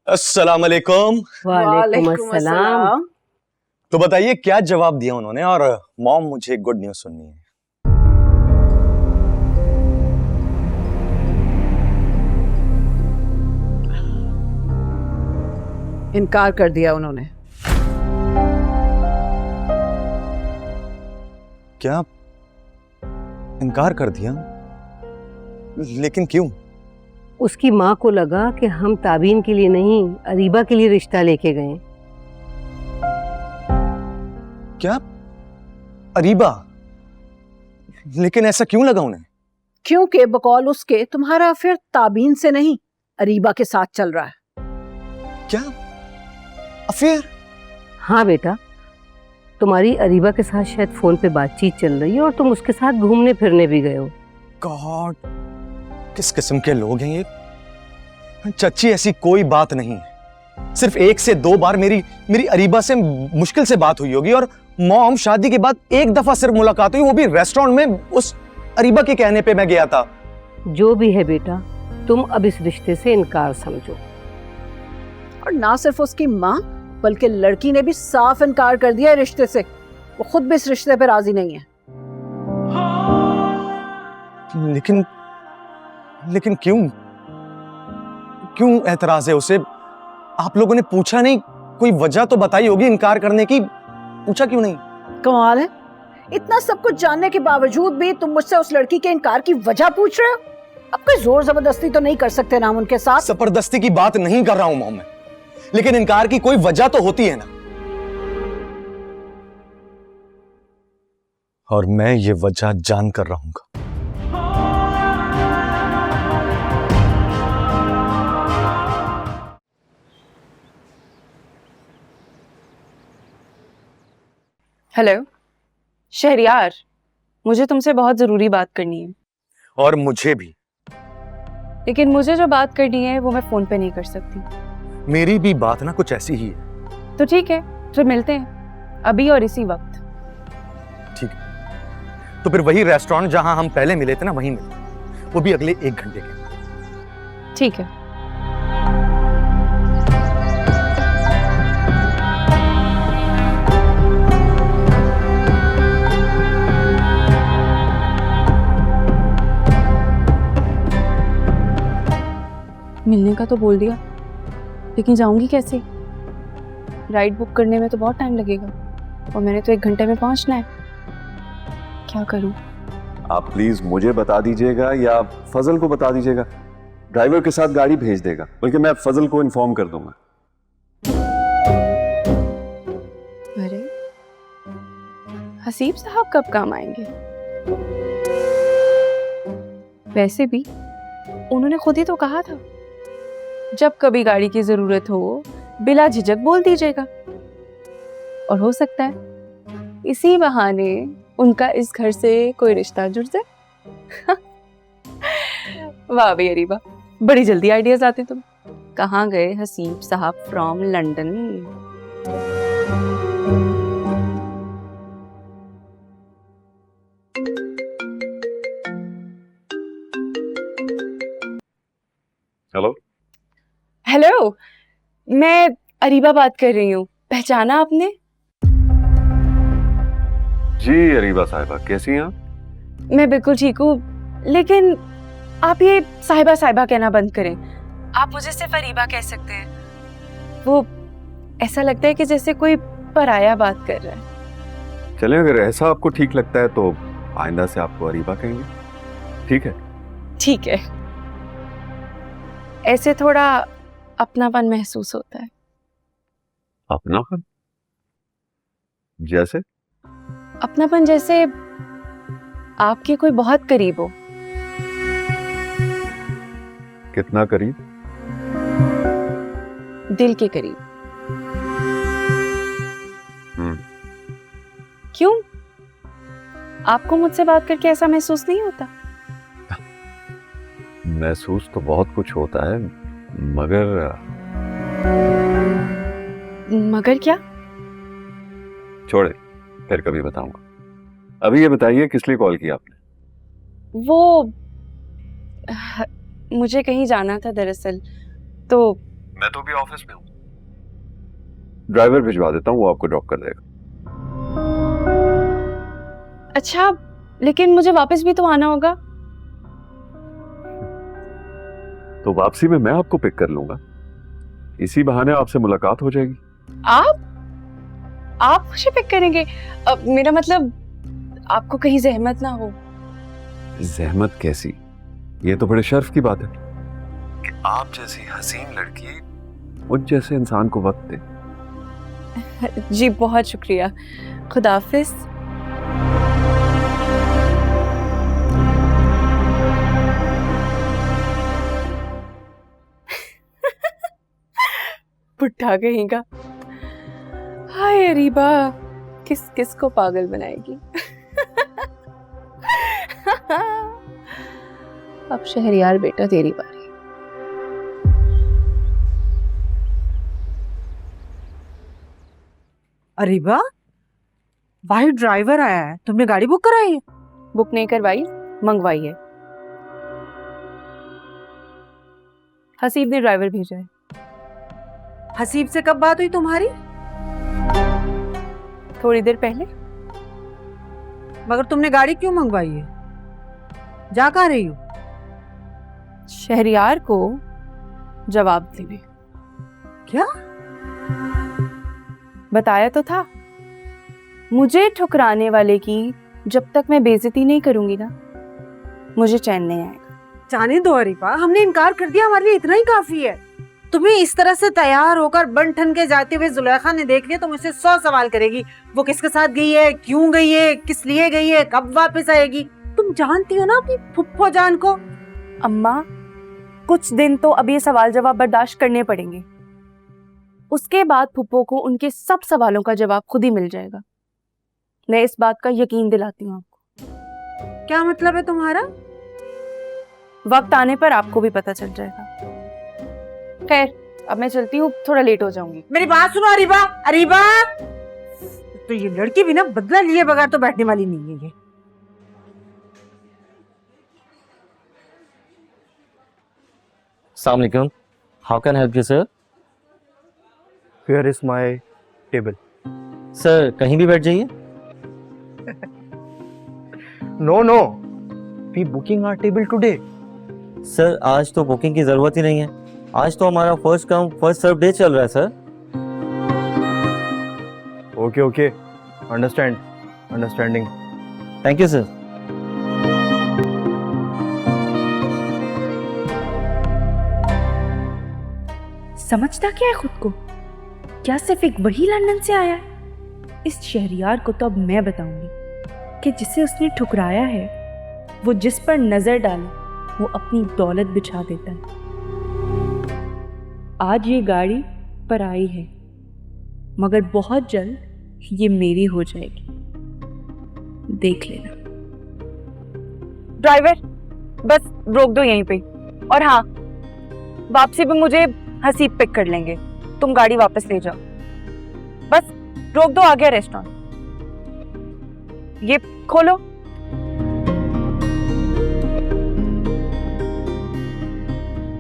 अस्सलाम वालेकुम। वालेकुम अस्सलाम। तो बताइए क्या जवाब दिया उन्होंने। और मॉम, मुझे गुड न्यूज़ सुननी है। इनकार कर दिया उन्होंने। क्या इनकार कर दिया? लेकिन क्यों? उसकी माँ को लगा कि हम ताबीन के लिए नहीं, अरीबा के लिए रिश्ता लेके गए। क्या? अरीबा? लेकिन ऐसा क्यों लगा उन्हें? क्योंकि बकौल उसके तुम्हारा अफेयर ताबीन से नहीं, अरीबा के साथ चल रहा है। क्या अफेयर? हाँ बेटा, तुम्हारी अरीबा के साथ शायद फोन पे बातचीत चल रही है और तुम उसके साथ घूमने फिरने भी गए हो। गॉड, किस किस्म के लोग हैं ये। चच्ची, ऐसी कोई बात नहीं है। सिर्फ 1 से 2 बार मेरी अरीबा से मुश्किल से बात हुई होगी। और मॉम, शादी के बाद 1 दफा सिर्फ मुलाकात हुई, वो भी रेस्टोरेंट में। उस अरीबा के कहने पे मैं गया था। जो भी है बेटा, तुम अब इस रिश्ते से इनकार समझो। और ना सिर्फ उसकी माँ बल्कि लड़की ने भी साफ इनकार कर दिया है रिश्ते से। वो खुद भी इस रिश्ते पे राजी नहीं है। लेकिन क्यों एतराज है उसे? आप लोगों ने पूछा नहीं? कोई वजह तो बताई होगी इनकार करने की। पूछा क्यों नहीं? कमाल है, इतना सब कुछ जानने के बावजूद भी तुम मुझसे उस लड़की के इनकार की वजह पूछ रहे हो। अब कोई जोर जबरदस्ती तो नहीं कर सकते ना हम उनके साथ। जबरदस्ती की बात नहीं कर रहा हूं मॉम मैं, लेकिन इनकार की कोई वजह तो होती है ना। और मैं ये वजह जान कर रहूंगा। हेलो शहरियार, मुझे तुमसे बहुत जरूरी बात करनी है। और मुझे भी। लेकिन मुझे जो बात करनी है वो मैं फोन पे नहीं कर सकती। मेरी भी बात ना कुछ ऐसी ही है। तो ठीक है, फिर मिलते हैं अभी और इसी वक्त। ठीक है, तो फिर वही रेस्टोरेंट जहां हम पहले मिले थे ना, वहीं मिलते हैं। वो भी अगले 1 घंटे के। ठीक है। मिलने का तो बोल दिया, लेकिन जाऊंगी कैसे? राइड बुक करने में तो बहुत टाइम लगेगा और मैंने तो 1 घंटे में पहुंचना है। क्या करूं? आप प्लीज मुझे बता दीजिएगा या फजल को बता दीजिएगा। ड्राइवर के साथ गाड़ी भेज देगा, बल्कि मैं फजल को इन्फॉर्म कर दूंगा। अरे हसीब साहब कब काम आएंगे? वैसे भी उन्होंने खुद ही तो कहा था, जब कभी गाड़ी की जरूरत हो बिला झिझक बोल दीजिएगा। और हो सकता है इसी बहाने उनका इस घर से कोई रिश्ता जुड़ जाए। वाह बे अरीबा, बड़ी जल्दी आइडियाज आते तुम। कहाँ गए हसीब साहब फ्रॉम लंदन? हेलो हेलो, मैं अरीबा बात कर रही हूँ। पहचाना आपने? जी अरीबा साहिबा, कैसी हैं आप? मैं बिल्कुल ठीक हूँ, लेकिन आप ये साहिबा साहिबा कहना बंद करें। आप मुझे सिर्फ अरीबा कह सकते हैं। वो ऐसा लगता है कि जैसे कोई पराया बात कर रहा है। चलें, अगर ऐसा आपको ठीक लगता है तो आइंदा से आपको अरीबा कहेंगे, ठीक है? ठीक है, ऐसे थोड़ा अपनापन महसूस होता है। अपनापन? जैसे? अपनापन जैसे आपके कोई बहुत करीब हो। कितना करीब? दिल के करीब। क्यों? आपको मुझसे बात करके ऐसा महसूस नहीं होता? महसूस तो बहुत कुछ होता है, मगर क्या? छोड़े, फिर कभी बताऊंगा। अभी ये बताइए किस लिए कॉल किया आपने? वो मुझे कहीं जाना था दरअसल, तो मैं तो भी ऑफिस में हूँ। ड्राइवर भिजवा देता हूँ, वो आपको ड्रॉप कर देगा। अच्छा, लेकिन मुझे वापस भी तो आना होगा। तो वापसी में मैं आपको पिक कर लूंगा, इसी बहाने आपसे मुलाकात हो जाएगी। आप मुझे पिक करेंगे? मेरा मतलब आपको कहीं जहमत ना हो। जहमत कैसी, ये तो बड़े शर्फ की बात है कि आप जैसी हसीन लड़की मुझ जैसे इंसान को वक्त दे। जी बहुत शुक्रिया, खुदाफिज। बुढ़ा कहेगा। हाय अरीबा, किस किस को पागल बनाएगी। अब शहरियार बेटा तेरी बारी। अरीबा, भाई ड्राइवर आया है, तुमने गाड़ी बुक कराई है? बुक नहीं करवाई, मंगवाई है। हसीब ने ड्राइवर भेजा है। हसीब से कब बात हुई तुम्हारी? थोड़ी देर पहले। मगर तुमने गाड़ी क्यों मंगवाई है? जा कहाँ रही हो? शहरियार को जवाब देने। क्या? बताया तो था, मुझे ठुकराने वाले की जब तक मैं बेइज्जती नहीं करूंगी ना, मुझे चैन नहीं आएगा। जाने दो अरीबा, हमने इनकार कर दिया, हमारे लिए इतना ही काफी है। तुम्हें इस तरह से तैयार होकर बन ठन के जाते हुए जुलेखा ने देख लिया तो मुझसे 100 सवाल करेगी। वो किसके साथ गई है, क्यों गई है, किस लिए गई है, कब वापस आएगी? तुम जानती हो ना अपनी फुफ्फो जान को। अम्मा, कुछ दिन तो अब ये सवाल जवाब बर्दाश्त करने पड़ेंगे, उसके बाद फुप्पो को उनके सब सवालों का जवाब खुद ही मिल जाएगा। मैं इस बात का यकीन दिलाती हूँ आपको। क्या मतलब है तुम्हारा? वक्त आने पर आपको भी पता चल जाएगा। खैर, अब मैं चलती हूँ, थोड़ा लेट हो जाऊंगी। मेरी बात सुनो अरीबा। अरीबा, तो ये लड़की भी ना बदला लिए बगैर तो बैठने वाली नहीं है ये। अस्सलाम वालेकुम, how can help you sir? Where is my table? Sir कहीं भी बैठ जाइए। No, no. We booking our table today. Sir आज तो बुकिंग की जरूरत ही नहीं है, आज तो हमारा first come first serve day चल रहा है sir. Okay, okay. Understanding. Thank you sir. समझता क्या है खुद को? क्या सिर्फ एक वही लंदन से आया है? इस शहरियार को तो अब मैं बताऊंगी कि जिसे उसने ठुकराया है, वो जिस पर नजर डाले वो अपनी दौलत बिछा देता है। आज ये गाड़ी पर आई है, मगर बहुत जल्द ये मेरी हो जाएगी, देख लेना। ड्राइवर, बस रोक दो यहीं पे। और हाँ, वापसी पे मुझे हसीब पिक कर लेंगे, तुम गाड़ी वापस ले जाओ। बस रोक दो, आ गया रेस्टोरेंट। ये खोलो।